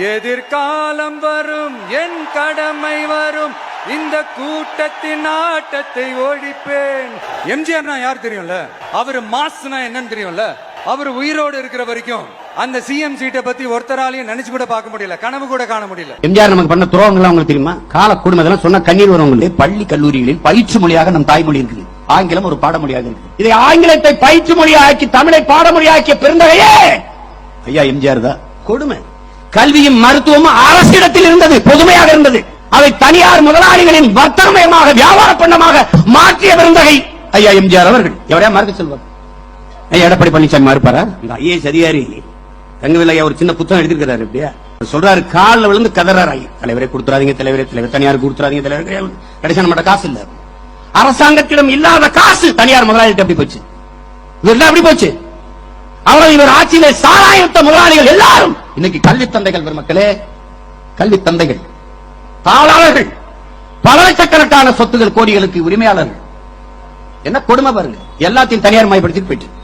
எதிர்காலம் வரும், என் கடமை வரும், இந்த கூட்டத்தின் ஆட்டத்தை ஒழிப்பேன். எம்ஜிஆர்னா யார் தெரியும்ல? அவரு மாஸ்னா என்னன்னு தெரியும்ல? அவர் உயிரோடு இருக்கிற வரைக்கும் அந்த சிஎம் சீட்டை பத்தி ஒருத்தராலையும் நினைச்சு கூட பார்க்க முடியல, கனவு கூட காண முடியல. எம்ஜிஆர் நமக்கு பண்ண துரோகங்கள் உங்களுக்கு தெரியுமா? கால குடும்பம் சொன்ன கண்ணீர் வரும். பள்ளி கல்லூரிகளில் பயிற்சி மொழியாக நம் தாய்மொழி இருக்குது, ஆங்கிலம் ஒரு பாடமொழியாக இருக்கு. இதை ஆங்கிலத்தை பயிற்சி மொழியாக்கி தமிழை பாடமொழியாக்கிய பெருந்தகையே ஐயா எம்ஜிஆர் தான். கொடுமை. கல்வியும் மருத்துவமும் அரசிடத்தில் இருந்தது, பொதுமையாக இருந்தது. அதை தனியார் முதலாளிகளின் வர்த்தகமயமாக வியாபார பண்ணமாக மாற்றிய பெருந்தகை ஐயா எம்ஜிஆர் அவர்கள். எவரையா மறுக்க சொல்வார்? எடப்பாடி பழனிசாமி மறுப்பாரா? ஐஏஎஸ் அதிகாரி தங்கவில்லை ஒரு சின்ன புத்தகம் எழுதிருக்கிறாரு. இப்படியா சொல்றாரு, காலில் விழுந்து கதறாரு, தலைவரை கொடுத்துறாதீங்க, தலைவரை தனியார் கொடுத்துறாதீங்க, தலைவர் கடைசி நம்மகிட்ட காசு இல்ல. அரசாங்கத்திடம் இல்லாத காசு தனியார் முதலாளிகிட்ட எப்படி போச்சு? இதெல்லாம் எப்படி போச்சு? அவர்கள் இவர் ஆட்சியில சாராயத்த முதலாளிகள் எல்லாரும் இன்னைக்கு கல்வி தந்தைகள், பெருமக்களே, கல்வி தந்தைகள், தாளாளர்கள், பல லட்சக்கணக்கான சொத்துகள், கோடிகளுக்கு உரிமையாளர்கள். என்ன கொடுமை பாருங்க. எல்லாத்தையும் தனியார் மயப்படுத்தி போயிட்டு